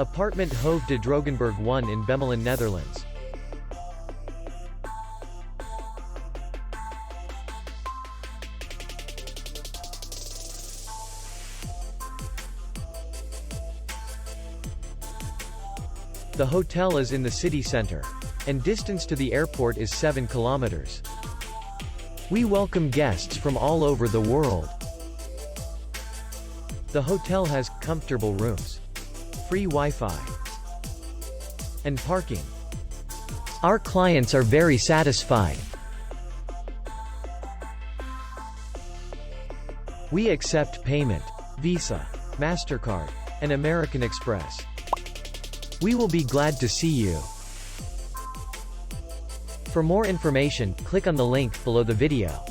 Apartment Hoeve De Drogenberg 1 in Bemelen, Netherlands. The hotel is in the city center, and distance to the airport is 7 kilometers. We welcome guests from all over the world. The hotel has comfortable rooms, free Wi-Fi, and parking. Our clients are very satisfied. We accept payment, Visa, MasterCard, and American Express. We will be glad to see you. For more information, click on the link below the video.